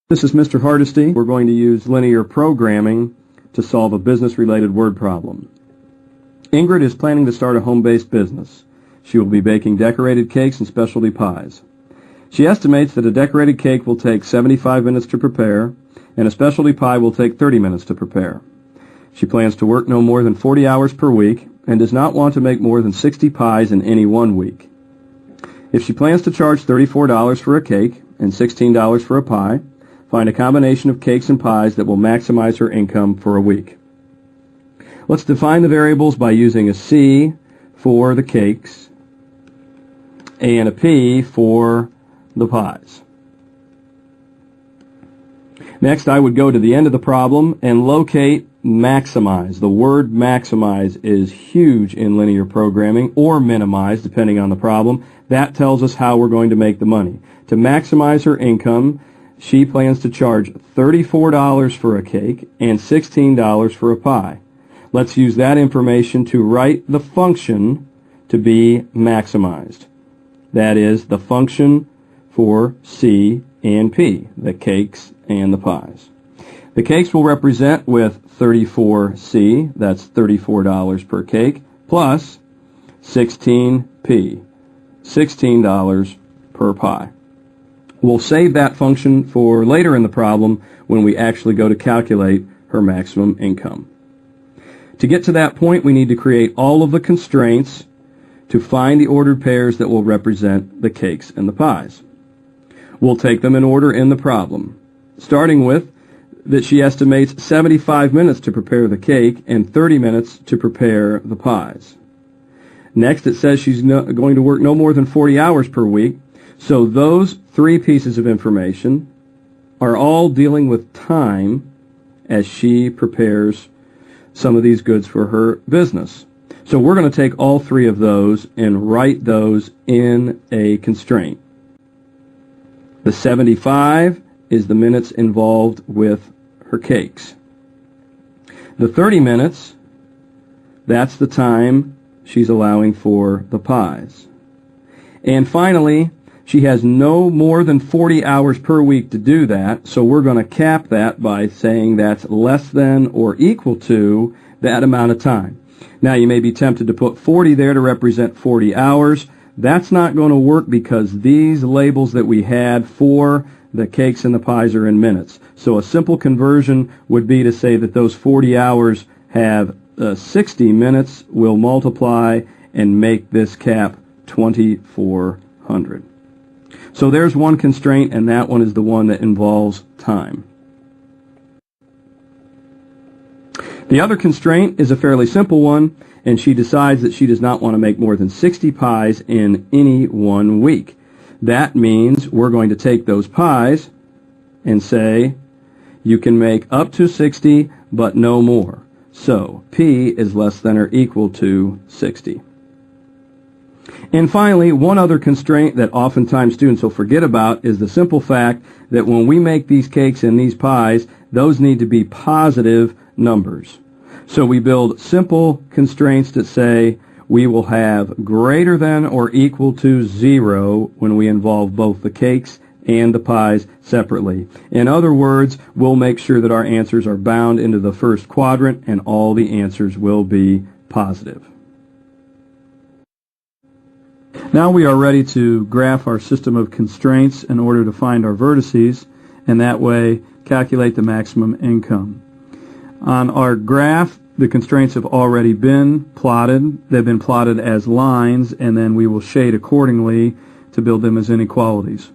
This is Mr. Hardesty. We're going to use linear programming to solve a business-related word problem. Ingrid is planning to start a home-based business. She will be baking decorated cakes and specialty pies. She estimates that a decorated cake will take 75 minutes to prepare, and a specialty pie will take 30 minutes to prepare. She plans to work no more than 40 hours per week and does not want to make more than 60 pies in any one week. If she plans to charge $34 for a cake and $16 for a pie, find a combination of cakes and pies that will maximize her income for a week. Let's define the variables by using a C for the cakes and a P for the pies. Next, I would go to the end of the problem and locate maximize. The word maximize is huge in linear programming, or minimize, depending on the problem. That tells us how we're going to make the money. To maximize her income, she plans to charge $34 for a cake and $16 for a pie. Let's use that information to write the function to be maximized. That is the function for C and P, the cakes and the pies. The cakes will represent with 34C, that's $34 per cake, plus 16P, $16 per pie. We'll save that function for later in the problem when we actually go to calculate her maximum income. To get to that point, we need to create all of the constraints to find the ordered pairs that will represent the cakes and the pies. We'll take them in order in the problem, starting with that she estimates 75 minutes to prepare the cake and 30 minutes to prepare the pies. Next, it says she's going to work no more than 40 hours per week. So those three pieces of information are all dealing with time as she prepares some of these goods for her business. So we're going to take all three of those and write those in a constraint. The 75 is the minutes involved with her cakes. The 30 minutes, that's the time she's allowing for the pies. And finally, she has no more than 40 hours per week to do that, so we're going to cap that by saying that's less than or equal to that amount of time. Now, you may be tempted to put 40 there to represent 40 hours. That's not going to work because these labels that we had for the cakes and the pies are in minutes. So a simple conversion would be to say that those 40 hours have 60 minutes. We'll multiply and make this cap 2,400. So there's one constraint, and that one is the one that involves time. The other constraint is a fairly simple one, and she decides that she does not want to make more than 60 pies in any one week. That means we're going to take those pies and say you can make up to 60, but no more. So P is less than or equal to 60. And finally, one other constraint that oftentimes students will forget about is the simple fact that when we make these cakes and these pies, those need to be positive numbers. So we build simple constraints that say we will have greater than or equal to 0 when we involve both the cakes and the pies separately. In other words, we'll make sure that our answers are bound into the first quadrant and all the answers will be positive. Now we are ready to graph our system of constraints in order to find our vertices, and that way calculate the maximum income. On our graph, the constraints have already been plotted. They've been plotted as lines, and then we will shade accordingly to build them as inequalities.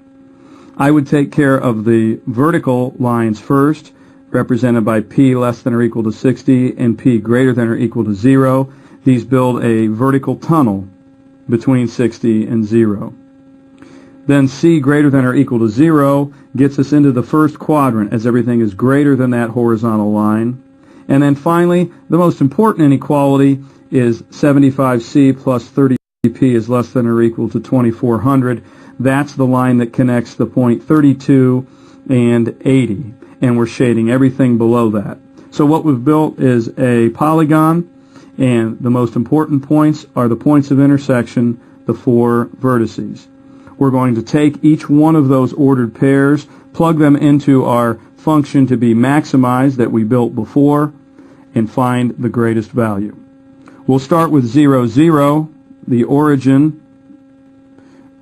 I would take care of the vertical lines first, represented by P less than or equal to 60 and P greater than or equal to 0. These build a vertical tunnel between 60 and 0. Then C greater than or equal to 0 gets us into the first quadrant as everything is greater than that horizontal line. And then finally, the most important inequality is 75C plus 30P is less than or equal to 2,400. That's the line that connects the point 32 and 80. And we're shading everything below that. So what we've built is a polygon, and the most important points are the points of intersection, the 4 vertices. We're going to take each one of those ordered pairs, plug them into our function to be maximized that we built before, and find the greatest value. We'll start with 0, 0, the origin,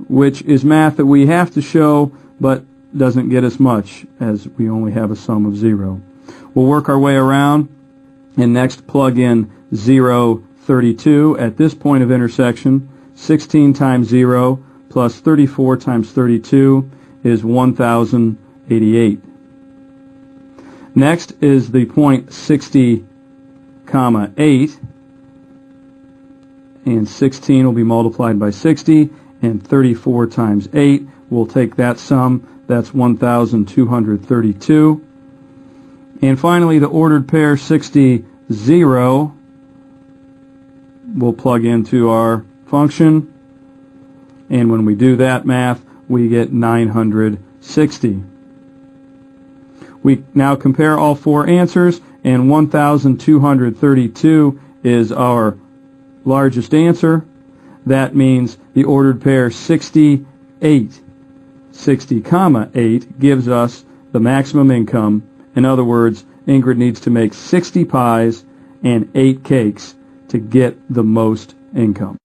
which is math that we have to show but doesn't get us much as we only have a sum of 0. We'll work our way around and next plug in 0, 32 at this point of intersection. 16 times 0 plus 34 times 32 is 1088. Next is the point 60, 8, and 16 will be multiplied by 60, and 34 times 8, we'll take that sum, that's 1232. And finally, the ordered pair 60, 0 we'll plug into our function, and when we do that math, we get 960. We now compare all four answers, and 1232 is our largest answer. That means the ordered pair 68, 60, 8 gives us the maximum income. In other words, Ingrid needs to make 60 pies and 8 cakes to get the most income.